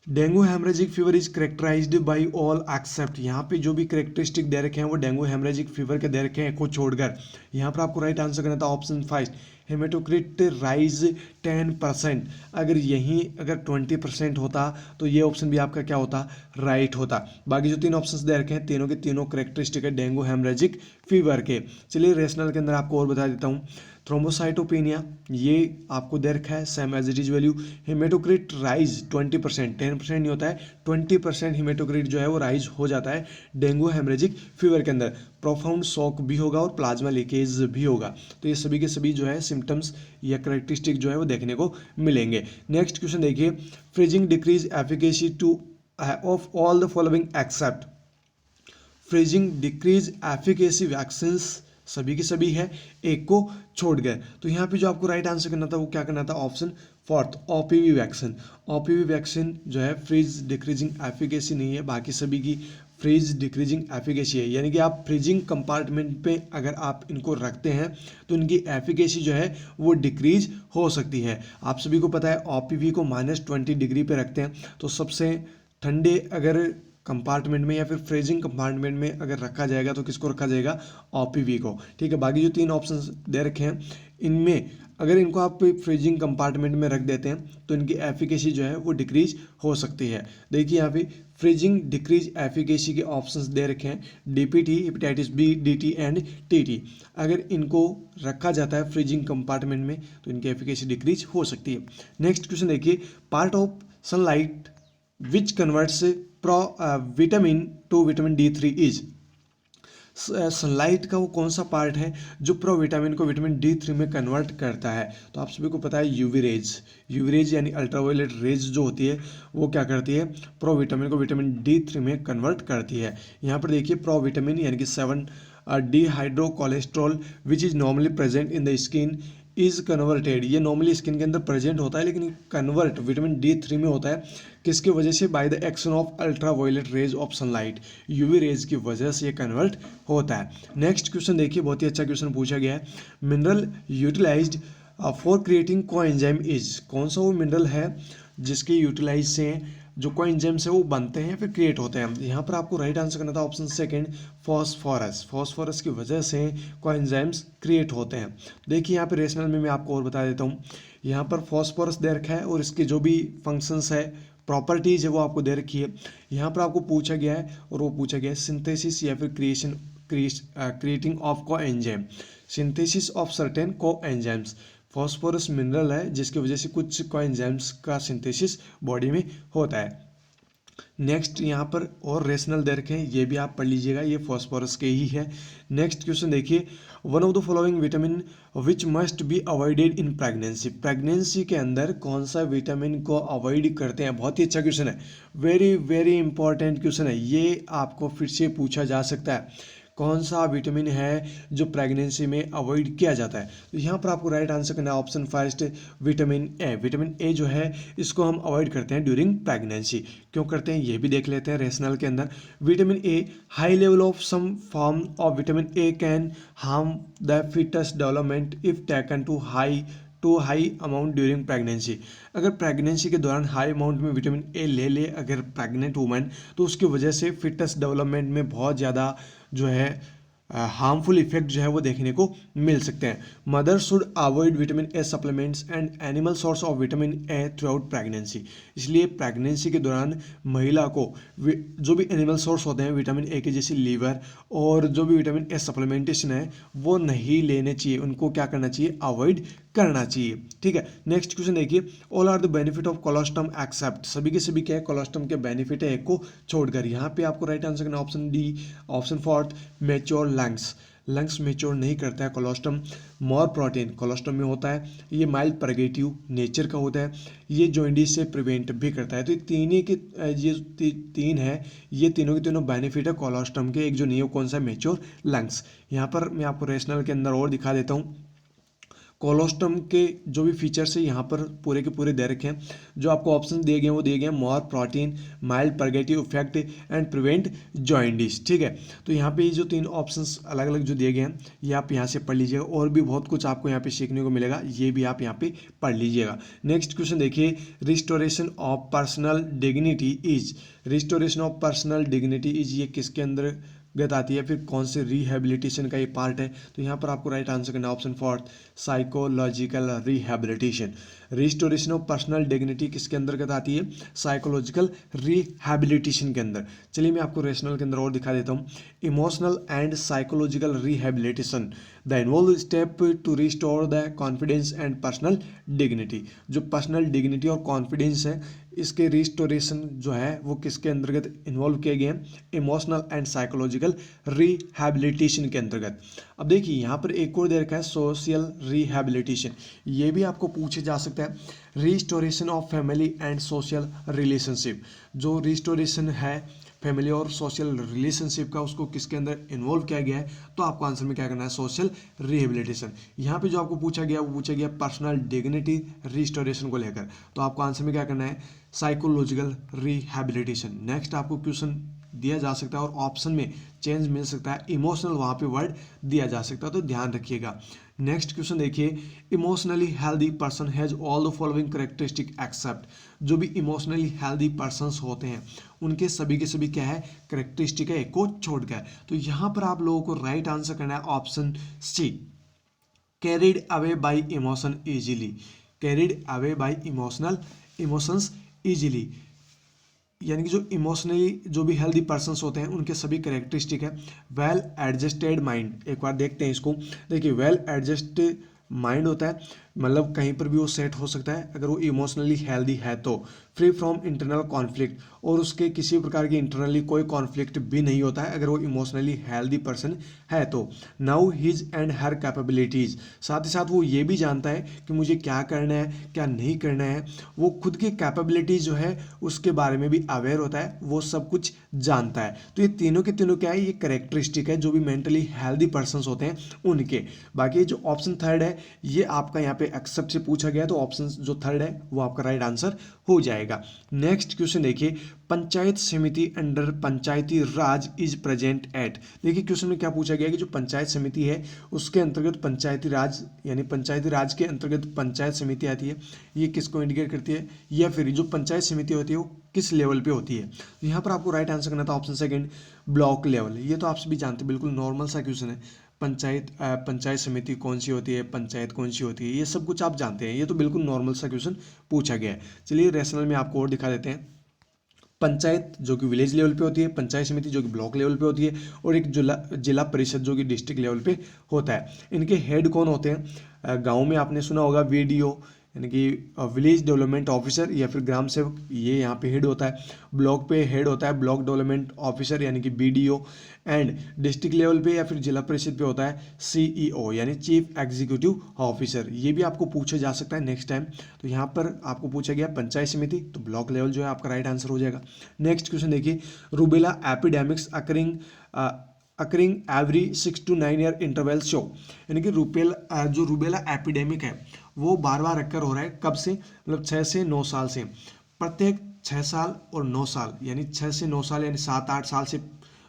Dengue haemorrhagic fever is characterised by all except, यहाँ पे जो भी करेक्टरिस्टिक दे रखे हैं वो डेंगू हेमरेजिक फीवर के दे रखे हैं को छोड़कर। यहाँ पर आपको राइट आंसर करना था ऑप्शन 5, हेमेटोक्रिट राइज 10%। अगर 20% होता तो ये ऑप्शन भी आपका क्या होता, राइट होता। बाकी जो 3 ऑप्शंस दे रखे हैं तीनों के तीनों करेक्टरिस्टिक है डेंगू हेमरेजिक फीवर के। चलिए रेशनल के अंदर आपको और बता देता हूँ। थ्रोम्बोसाइटोपेनिया ये आपको दे रखा है same as it is value. Haematocrit rise 20%, 10% नहीं होता है, 20% हेमेटोक्रिट जो है वो राइज हो जाता है डेंगू हेमरेजिक फीवर के अंदर। प्रोफाउंड शॉक भी होगा और प्लाज्मा लीकेज भी होगा। तो ये सभी के सभी जो है सिम्टम्स या करेक्टरिस्टिक जो है वो देखने को मिलेंगे। नेक्स्ट क्वेश्चन देखिए, freezing decrease efficacy two of all the following except. Freezing decrease efficacy vaccine सभी के सभी है, एक को छोड़ गए। तो यहाँ पे जो आपको राइट आंसर करना था वो क्या करना था, option 4 OPV vaccine. OPV vaccine जो है फ्रीज डिक्रीजिंग एफिकेसी नहीं है, बाकी सभी की फ्रीज डिक्रीजिंग एफिकेसी है। यानी कि आप फ्रीजिंग कंपार्टमेंट पे अगर आप इनको रखते हैं तो इनकी एफिकेसी जो है वो डिक्रीज हो सकती है। आप सभी को पता है OPV को -20 डिग्री पे रखते हैं, तो सबसे ठंडे अगर कंपार्टमेंट में या फिर फ्रीजिंग कंपार्टमेंट में अगर रखा जाएगा तो किसको रखा जाएगा, OPV को। ठीक है, बाकी जो 3 ऑप्शंस दे रखे हैं इनमें अगर इनको आप फ्रीजिंग कंपार्टमेंट में रख देते हैं तो इनकी एफिकेसी जो है वो डिक्रीज हो सकती है। देखिए यहाँ पे फ्रीजिंग डिक्रीज एफिकेसी के ऑप्शंस दे रखे हैं, DPT, hepatitis B, DT and TT। अगर इनको रखा जाता है फ्रीजिंग कंपार्टमेंट में तो इनकी एफिकेसी डिक्रीज हो सकती है। नेक्स्ट क्वेश्चन देखिए, part of sunlight which converts vitamin to vitamin D3 is. Sunlight का वो कौन सा पार्ट है जो प्रो विटामिन को विटामिन D3 में कन्वर्ट करता है। तो आप सभी को पता है यूवी रेज यानी अल्ट्रावायलेट रेज जो होती है वो क्या करती है, प्रो विटामिन को विटामिन D3 में कन्वर्ट करती है। यहाँ पर देखिए प्रो विटामिन यानी कि 7 dehydro cholesterol which is normally present in the skin is converted. ये नॉर्मली स्किन के अंदर प्रेजेंट होता है लेकिन कन्वर्ट विटामिन D3 में होता है, किसकी वजह से, by the action of ultraviolet rays of sunlight, UV rays की वजह से ये कन्वर्ट होता है। नेक्स्ट क्वेश्चन देखिए, बहुत ही अच्छा क्वेश्चन पूछा गया है। Mineral utilised for creating coenzyme is, कौन सा वो मिनरल है जिसके यूटिलाइज से जो कोएंजाइम्स है वो बनते हैं फिर क्रिएट होते हैं। यहाँ पर आपको राइट आंसर करना था ऑप्शन 2 फॉस्फोरस की वजह से कोएंजाइम्स क्रिएट होते हैं। देखिए यहाँ पे रेशनल में मैं आपको और बता देता हूँ, यहाँ पर फॉस्फोरस दे रखा है और इसके जो भी फंक्शंस है प्रॉपर्टीज है वो आपको दे रखी है। यहाँ पर आपको पूछा गया है और वो पूछा गया है सिंथेसिस या फिर creating of coenzyme, synthesis of certain coenzymes. Phosphorus mineral है जिसकी वजह से कुछ कोएंजाइम्स का सिंथेसिस बॉडी में होता है। नेक्स्ट यहाँ पर और रेशनल दे रखे हैं, ये भी आप पढ़ लीजिएगा, ये फॉस्फोरस के ही है। नेक्स्ट क्वेश्चन देखिए, one of the following vitamin which must be avoided in pregnancy. Pregnancy के अंदर कौन सा विटामिन को अवॉइड करते हैं। बहुत ही अच्छा क्वेश्चन है, वेरी वेरी इंपॉर्टेंट क्वेश्चन है, ये आपको फिर से पूछा जा सकता है। कौन सा विटामिन है जो प्रेगनेंसी में अवॉइड किया जाता है। तो यहाँ पर आपको राइट आंसर करना है option 1 vitamin A. Vitamin A जो है इसको हम अवॉइड करते हैं ड्यूरिंग प्रेगनेंसी। क्यों करते हैं ये भी देख लेते हैं रेशनल के अंदर। Vitamin A high level of some form of vitamin A can harm the foetus development if taken too high amount during pregnancy. अगर प्रेगनेंसी के दौरान हाई अमाउंट में विटामिन ए ले अगर प्रेग्नेंट वुमेन तो उसकी वजह से फिटस डेवलपमेंट में बहुत ज़्यादा जो है हार्मफुल इफेक्ट जो है वो देखने को मिल सकते हैं। Mother should avoid vitamin A supplements and animal source of vitamin A through out pregnancy. इसलिए प्रेगनेंसी के दौरान महिला को जो भी एनिमल सोर्स होते हैं विटामिन ए के, जैसे लीवर और जो भी विटामिन ए सप्लीमेंटेशन है वो नहीं लेने चाहिए, उनको क्या करना चाहिए, अवॉइड करना चाहिए। ठीक है, नेक्स्ट क्वेश्चन देखिए, all are the benefit of colostrum except, सभी के सभी क्या है, कोलोस्टम के बेनिफिट है एक को छोड़कर। यहाँ पे आपको राइट आंसर करना option D, option fourth, mature lungs, lungs mature नहीं करता है कोलोस्टम। मोर प्रोटीन कोलोस्टम में होता है, ये माइल्ड परगेटिव नेचर का होता है, ये जॉइंडिस से प्रिवेंट भी करता है। तो ये तीन के ये तीन है, ये तीनों के तीनों बेनिफिट है कोलोस्टम के। एक जो नहीं है कौन सा, मेच्योर लंग्स। यहाँ पर मैं आपको रेशनल के अंदर और दिखा देता हूँ, कोलोस्टम के जो भी फीचर्स है यहाँ पर पूरे के पूरे दे रखे हैं। जो आपको ऑप्शन दिए गए हैं वो दिए गए हैं, more protein, mild purgative effect and prevent jaundice. ठीक है, तो यहाँ पे ये जो तीन ऑप्शंस अलग अलग जो दिए गए हैं ये आप यहाँ से पढ़ लीजिएगा, और भी बहुत कुछ आपको यहाँ पे सीखने को मिलेगा, ये भी आप यहाँ पे पढ़ लीजिएगा। नेक्स्ट क्वेश्चन देखिए, restoration of personal dignity is, restoration of personal dignity is ये किसके अंदर गत आती है, फिर कौन से रिहेबिलिटेशन का ये पार्ट है। तो यहाँ पर आपको राइट आंसर करना option fourth, psychological rehabilitation. Restoration of personal dignity किसके अंतर्गत आती है, साइकोलॉजिकल रिहेबिलिटेशन के अंदर। चलिए मैं आपको रेशनल के अंदर और दिखा देता हूँ, emotional and psychological rehabilitation the involve step to restore the confidence and personal dignity. जो पर्सनल डिग्निटी और कॉन्फिडेंस है इसके रिस्टोरेशन जो है वो किसके अंतर्गत इन्वॉल्व किए गए हैं, इमोशनल एंड साइकोलॉजिकल रिहेबिलिटेशन के अंतर्गत। अब देखिए यहाँ पर एक और दे रखा है, सोशल रिहेबिलिटेशन, ये भी आपको पूछे जा सकता है। Restoration of family and social relationship, जो रिस्टोरेशन है फैमिली और सोशल रिलेशनशिप का, उसको किसके अंदर इन्वॉल्व किया गया है, तो आपको आंसर में क्या करना है, सोशल रिहेबिलिटेशन। यहाँ पे जो आपको पूछा गया वो पूछा गया पर्सनल डिग्निटी रिस्टोरेशन को लेकर, तो आपको आंसर में क्या करना है, साइकोलॉजिकल रिहेबिलिटेशन। नेक्स्ट आपको क्वेश्चन दिया जा सकता है और ऑप्शन में चेंज मिल सकता है, इमोशनल वहाँ पे वर्ड दिया जा सकता है, तो ध्यान रखिएगा। नेक्स्ट क्वेश्चन देखिए, emotionally healthy person has all the following characteristic except, जो भी इमोशनली हेल्दी पर्सन्स होते हैं उनके सभी के सभी क्या है, करेक्टरिस्टिक है एक को छोड़कर। तो यहाँ पर आप लोगों को राइट आंसर करना है option C, carried away by emotion easily, carried away by emotions easily, यानी कि जो इमोशनली जो भी हेल्दी पर्सन्स होते हैं उनके सभी करेक्टरिस्टिक है। वेल एडजस्टेड माइंड, एक बार देखते हैं इसको, देखिए वेल एडजस्टेड माइंड होता है, मतलब कहीं पर भी वो सेट हो सकता है अगर वो इमोशनली हेल्दी है तो। फ्री फ्रॉम इंटरनल कॉन्फ्लिक्ट, और उसके किसी प्रकार की इंटरनली कोई कॉन्फ्लिक्ट भी नहीं होता है अगर वो इमोशनली हेल्दी पर्सन है तो। Now his and her capabilities, साथ ही साथ वो ये भी जानता है कि मुझे क्या करना है क्या नहीं करना है, वो खुद की कैपेबिलिटीज जो है उसके बारे में भी अवेयर होता है, वो सब कुछ जानता है। तो ये तीनों के तीनों क्या है, ये करेक्टरिस्टिक है जो भी मेंटली हेल्दी पर्सन होते हैं उनके। बाकी जो ऑप्शन थर्ड है ये आपका यहाँ पे एक्सेप्ट से पूछा गया है, तो ऑप्शन जो थर्ड है वो आपका राइट आंसर हो जाएगा। नेक्स्ट क्वेश्चन देखिए, पंचायत समिति under Panchayati Raj is present at, देखिए क्वेश्चन में क्या पूछा गया है कि जो पंचायत समिति है उसके अंतर्गत पंचायती राज, यानी पंचायती राज के अंतर्गत पंचायत समिति आती है, ये किसको इंडिकेट करती है, या फिर जो पंचायत समिति होती है वो किस लेवल पे होती है। तो यहाँ पर आपको राइट आंसर करना था ऑप्शन सेकंड, ब्लॉक लेवल। ये तो आप सभी जानते हैं, बिल्कुल नॉर्मल सा क्वेश्चन है, पंचायत समिति कौन सी होती है, पंचायत कौन सी होती है, ये सब कुछ आप जानते हैं, ये तो बिल्कुल नॉर्मल सा क्वेश्चन पूछा गया है। चलिए रेशनल में आपको और दिखा देते हैं, पंचायत जो कि विलेज लेवल पे होती है, पंचायत समिति जो कि ब्लॉक लेवल पे होती है, और एक जिला परिषद जो कि डिस्ट्रिक्ट लेवल पे होता है। इनके हेड कौन होते हैं, गांव में आपने सुना होगा वीडीओ यानी कि विलेज डेवलपमेंट ऑफिसर या फिर ग्राम सेवक, ये यहाँ पे हेड होता है। ब्लॉक पे हेड होता है ब्लॉक डेवलपमेंट ऑफिसर यानी कि बीडीओ, एंड डिस्ट्रिक्ट लेवल पे या फिर जिला परिषद पे होता है सीईओ यानी चीफ एग्जीक्यूटिव ऑफिसर। ये भी आपको पूछा जा सकता है नेक्स्ट टाइम। तो यहाँ पर आपको पूछा गया पंचायत समिति, तो ब्लॉक लेवल जो है आपका राइट आंसर हो जाएगा। नेक्स्ट क्वेश्चन देखिए, rubella epidemics occurring every 6 to 9 year interval show, यानी कि जो रूबेला एपिडेमिक है वो बार बार अक्कर हो रहा है, कब से, मतलब 6 से 9 साल से, प्रत्येक 6 साल और 9 साल, यानी 6 से 9 साल यानी 7-8 साल से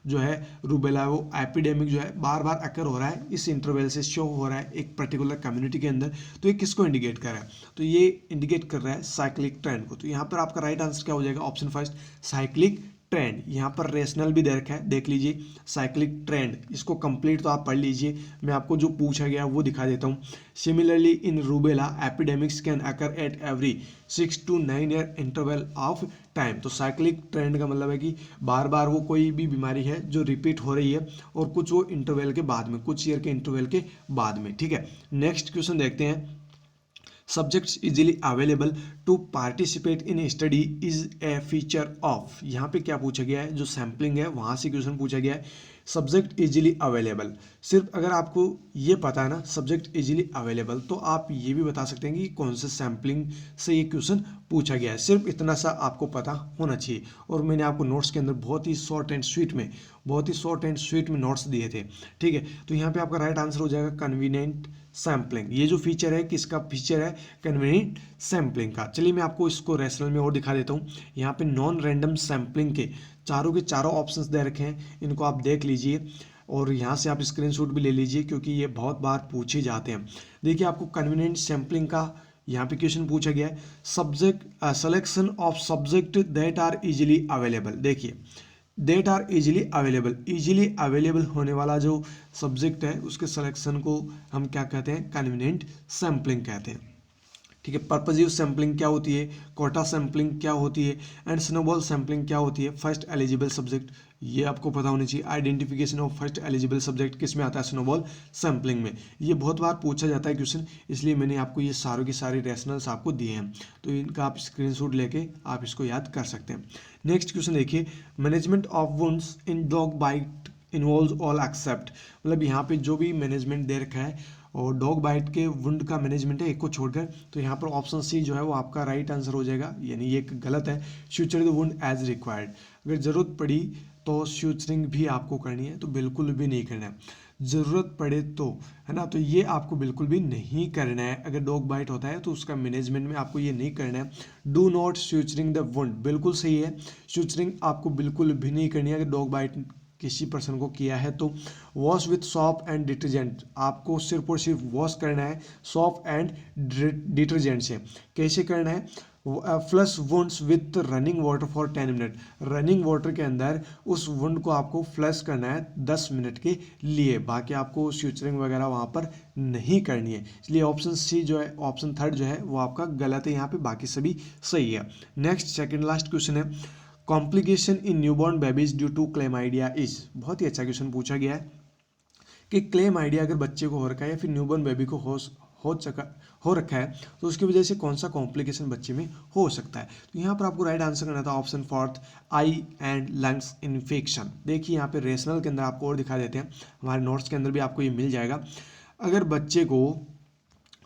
जो है रूबेला वो एपिडेमिक जो है बार बार अक्कर हो रहा है, इस इंटरवल से शो हो रहा है एक पर्टिकुलर कम्युनिटी के अंदर। तो ये किसको इंडिकेट कर रहा है, तो ये इंडिकेट कर रहा है साइक्लिक ट्रेंड को। तो यहाँ पर आपका राइट आंसर क्या हो जाएगा, ऑप्शन फर्स्ट साइक्लिक ट्रेंड, यहाँ पर रेशनल भी दे रखा है, देख लीजिए साइक्लिक ट्रेंड, इसको कंप्लीट तो आप पढ़ लीजिए, मैं आपको जो पूछा गया वो दिखा देता हूँ। Similarly in rubella epidemics can occur at every 6 to 9 year interval of time. तो साइक्लिक ट्रेंड का मतलब है कि बार बार वो कोई भी बीमारी है जो रिपीट हो रही है और कुछ वो इंटरवल के बाद में, कुछ ईयर के इंटरवल के बाद में, ठीक है। नेक्स्ट क्वेश्चन देखते हैं। Subjects easily available to participate in study is a feature of, यहाँ पे क्या पूछा गया है, जो सैम्पलिंग है वहाँ से क्वेश्चन पूछा गया है। सब्जेक्ट इजीली अवेलेबल, सिर्फ अगर आपको ये पता है ना सब्जेक्ट इजीली अवेलेबल, तो आप ये भी बता सकते हैं कि कौन से सैम्पलिंग से ये क्वेश्चन पूछा गया है, सिर्फ इतना सा आपको पता होना चाहिए। और मैंने आपको नोट्स के अंदर बहुत ही शॉर्ट एंड स्वीट में नोट्स दिए थे, ठीक है। तो यहाँ पे आपका राइट आंसर हो जाएगा कन्वीनियंट सैम्पलिंग। ये जो फीचर है किसका फीचर है, कन्वीनियंट सैम्पलिंग का। चलिए मैं आपको इसको रेशनल में और दिखा देता हूँ। यहाँ पे नॉन रैंडम सैम्पलिंग के चारों ऑप्शंस दे रखे हैं, इनको आप देख लीजिए और यहाँ से आप स्क्रीनशॉट भी ले लीजिए क्योंकि ये बहुत बार पूछे जाते हैं। देखिए आपको कन्वीनियंट सैम्पलिंग का यहाँ पे क्वेश्चन पूछा गया है, subject selection of subject that are easily available. देखिए दैट आर इजीली अवेलेबल होने वाला जो सब्जेक्ट है उसके सिलेक्शन को हम क्या कहते हैं, कन्वीनियंट सैम्पलिंग कहते हैं, ठीक है। पर्पजिव सैम्पलिंग क्या होती है, कोटा सैम्पलिंग क्या होती है, एंड स्नोबॉल सैम्पलिंग क्या होती है, फर्स्ट एलिजिबल सब्जेक्ट, ये आपको पता होनी चाहिए। Identification of first eligible subject किस में आता है, स्नोबॉल सैम्पलिंग में। ये बहुत बार पूछा जाता है क्वेश्चन, इसलिए मैंने आपको ये सारों की सारी रेशनल्स आपको दिए हैं, तो इनका आप स्क्रीनशॉट लेके आप इसको याद कर सकते हैं। नेक्स्ट क्वेश्चन देखिए, management of wounds in dog bite involves all except, मतलब यहाँ पे जो भी मैनेजमेंट दे रखा है और डॉग बाइट के वुंड का मैनेजमेंट है एक को छोड़कर, तो यहाँ पर ऑप्शन सी जो है वो आपका राइट आंसर हो जाएगा, यानी ये गलत है। स्यूचर द वुंड एज रिक्वायर्ड, अगर ज़रूरत पड़ी तो स्यूचरिंग भी आपको करनी है, तो बिल्कुल भी नहीं करना है। ज़रूरत पड़े तो, है ना, तो ये आपको बिल्कुल भी नहीं करना है। अगर डॉग बाइट होता है तो उसका मैनेजमेंट में आपको ये नहीं करना है। डू नॉट स्यूचरिंग द वुंड, बिल्कुल सही है, स्यूचरिंग आपको बिल्कुल भी नहीं करनी है अगर डॉग बाइट किसी पर्सन को किया है तो। Wash with shop and detergent, आपको सिर्फ और सिर्फ वॉश करना है सॉप एंड डिटर्जेंट से। कैसे करना है, flush wounds with running water for 10 minute, running water के अंदर उस वुंड को आपको फ्लश करना है 10 मिनट के लिए, बाकी आपको स्यूचरिंग वगैरह वहाँ पर नहीं करनी है। इसलिए ऑप्शन सी जो है, ऑप्शन थर्ड जो है वो आपका गलत है यहाँ पे, बाकी सभी सही है। नेक्स्ट सेकंड लास्ट क्वेश्चन है, complication in newborn babies due to chlamydia is, बहुत ही अच्छा क्वेश्चन पूछा गया है कि क्लेमाइडिया अगर बच्चे को हो रखा है या फिर न्यूबॉर्न बेबी को हो रखा है तो उसकी वजह से कौन सा कॉम्प्लिकेशन बच्चे में हो सकता है। तो यहाँ पर आपको राइट आंसर करना था option fourth, I and lungs infection. देखिए यहाँ पे रेशनल के अंदर आपको और दिखा देते हैं, हमारे नोट्स के अंदर भी आपको ये मिल जाएगा। अगर बच्चे को,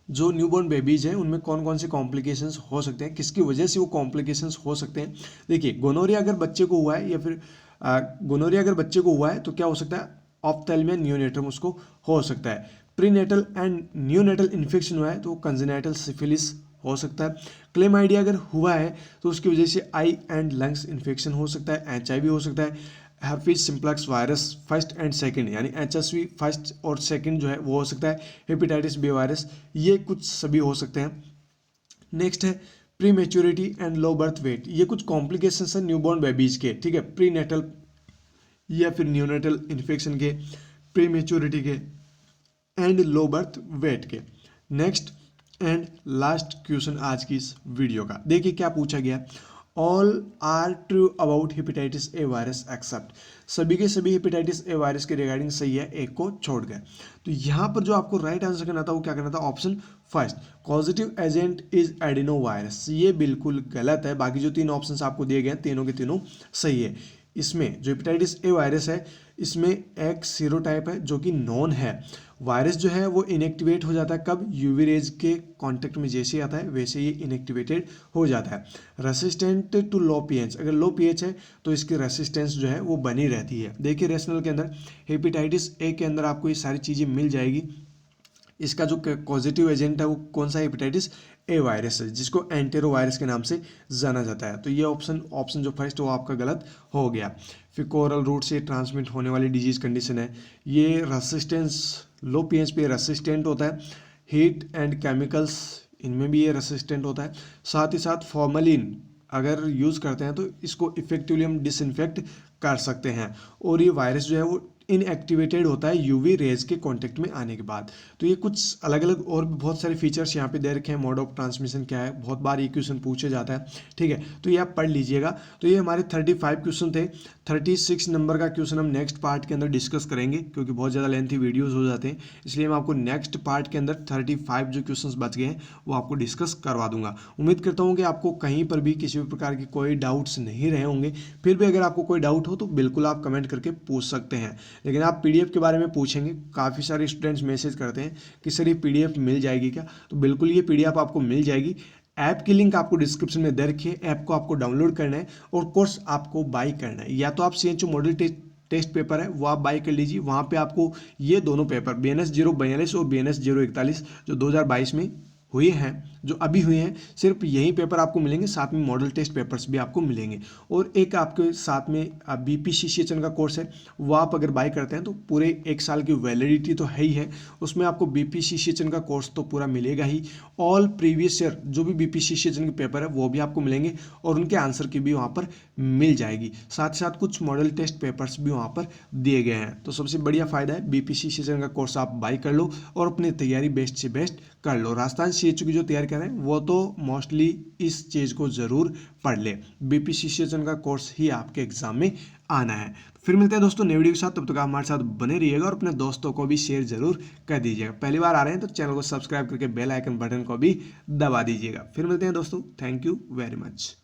जो न्यूबॉर्न बेबीज हैं उनमें कौन कौन से कॉम्प्लिकेशंस हो सकते हैं, किसकी वजह से वो कॉम्प्लिकेशंस हो सकते हैं। देखिए गोनोरिया अगर बच्चे को हुआ है या फिर गोनोरिया अगर बच्चे को हुआ है तो क्या हो सकता है, ऑफ्थेल्मिया नियोनेटम उसको हो सकता है। प्रीनेटल एंड नियोनेटल इन्फेक्शन हुआ है तो कंजेनाइटल सिफिलिस हो सकता है। क्लेमाइडिया अगर हुआ है तो उसकी वजह से आई एंड लंग्स इन्फेक्शन हो सकता है, HIV हो सकता है। herpes simplex virus first and second, यानी HSV फर्स्ट और सेकंड जो है वो हो सकता है। हेपेटाइटिस बी वायरस, ये कुछ सभी हो सकते हैं। नेक्स्ट है pre maturity and low birth wait, ये कुछ कॉम्प्लिकेशंस हैं न्यूबॉर्न बेबीज के, ठीक है, प्री नेटल या फिर न्यूनेटल इन्फेक्शन के, प्री मेच्योरिटी के एंड लो बर्थ वेट के। नेक्स्ट एंड लास्ट क्वेश्चन आज की इस वीडियो का, देखिए क्या पूछा गया, all are true about hepatitis A virus except, सभी के सभी हेपेटाइटिस ए वायरस के रिगार्डिंग सही है, एक को छोड़ गए। तो यहाँ पर जो आपको राइट आंसर करना था वो क्या करना था, option first, causative agent is adeno virus, ये बिल्कुल गलत है। बाकी जो तीन ऑप्शन आपको दिए गए तीनों के तीनों सही है। इसमें जो हेपेटाइटिस ए वायरस है इसमें एक सीरोटाइप है जो कि नॉन है। वायरस जो है वो इनएक्टिवेट हो जाता है कब, यूवी रेज के कांटेक्ट में जैसे आता है वैसे ये इनएक्टिवेटेड हो जाता है। रेसिस्टेंट टू लो पीएच, अगर लो पीएच है तो इसकी रेसिस्टेंस जो है वो बनी रहती है। देखिए रेशनल के अंदर हेपेटाइटिस ए के अंदर आपको ये सारी चीज़ें मिल जाएगी। इसका जो पॉजिटिव एजेंट है वो कौन सा, हेपेटाइटिस ए वायरस है जिसको एंटेरो वायरस के नाम से जाना जाता है। तो ये ऑप्शन जो फर्स्ट वो आपका गलत हो गया। फिर कोरल रूट से ट्रांसमिट होने वाली डिजीज कंडीशन है, ये रेसिस्टेंस लो पीएच पे रेसिस्टेंट होता है। हीट एंड केमिकल्स, इनमें भी ये रेसिस्टेंट होता है। साथ ही साथ फॉर्मलिन अगर यूज़ करते हैं तो इसको इफेक्टिवली हम डिसइंफेक्ट कर सकते हैं। और ये वायरस जो है वो इनएक्टिवेटेड होता है यूवी रेज के कांटेक्ट में आने के बाद। तो ये कुछ अलग अलग और भी बहुत सारे फीचर्स यहाँ पे दे रखे हैं। मोड ऑफ ट्रांसमिशन क्या है, बहुत बार ये क्वेश्चन पूछे जाता है, ठीक है, तो ये आप पढ़ लीजिएगा। तो ये हमारे 35 क्वेश्चन थे। 36 नंबर का क्वेश्चन हम नेक्स्ट पार्ट के अंदर डिस्कस करेंगे, क्योंकि बहुत ज़्यादा लेंथी वीडियोज़ हो जाते हैं, इसलिए मैं आपको नेक्स्ट पार्ट के अंदर 35 जो क्वेश्चन बच गए हैं वो आपको डिस्कस करवा दूंगा। उम्मीद करता हूँ कि आपको कहीं पर भी किसी भी प्रकार की कोई डाउट्स नहीं रहे होंगे। फिर भी अगर आपको कोई डाउट हो तो बिल्कुल आप कमेंट करके पूछ सकते हैं। लेकिन आप पीडीएफ के बारे में पूछेंगे, काफ़ी सारे स्टूडेंट्स मैसेज करते हैं कि सर ये पीडीएफ मिल जाएगी क्या, तो बिल्कुल ये पीडीएफ आपको मिल जाएगी। ऐप की लिंक आपको डिस्क्रिप्शन में दे रखी है। ऐप को आपको डाउनलोड करना है और कोर्स आपको बाय करना है। या तो आप सीएचओ मॉडल टेस्ट पेपर है वो आप बाय कर लीजिए, वहाँ पे आपको ये दोनों पेपर BNS 042 और BNS 041 जो 2022 में हुए हैं, जो अभी हुए हैं, सिर्फ यही पेपर आपको मिलेंगे, साथ में मॉडल टेस्ट पेपर्स भी आपको मिलेंगे। और एक आपके साथ में BPCCHN का कोर्स है, वो आप अगर बाय करते हैं तो पूरे 1 साल की वैलिडिटी तो है ही है, उसमें आपको BPCCHN का कोर्स तो पूरा मिलेगा ही। ऑल प्रीवियस ईयर जो भी BPCCHN के पेपर है वो भी आपको मिलेंगे और उनके आंसर की भी वहाँ पर मिल जाएगी। साथ ही साथ कुछ मॉडल टेस्ट पेपर्स भी वहाँ पर दिए गए हैं। तो सबसे बढ़िया फायदा है, BPCCHN का कोर्स आप बाय कर लो और अपनी तैयारी बेस्ट से बेस्ट कर लो। राजस्थान CHU की जो तैयारी कर रहे हैं वो तो मोस्टली इस चीज़ को ज़रूर पढ़ ले। BPCCHN का कोर्स ही आपके एग्जाम में आना है। फिर मिलते हैं दोस्तों नई वीडियो के साथ, तब तक आप हमारे साथ बने रहिएगा और अपने दोस्तों को भी शेयर जरूर कर दीजिएगा। पहली बार आ रहे हैं तो चैनल को सब्सक्राइब करके बेल आइकन बटन को भी दबा दीजिएगा। फिर मिलते हैं दोस्तों, थैंक यू वेरी मच।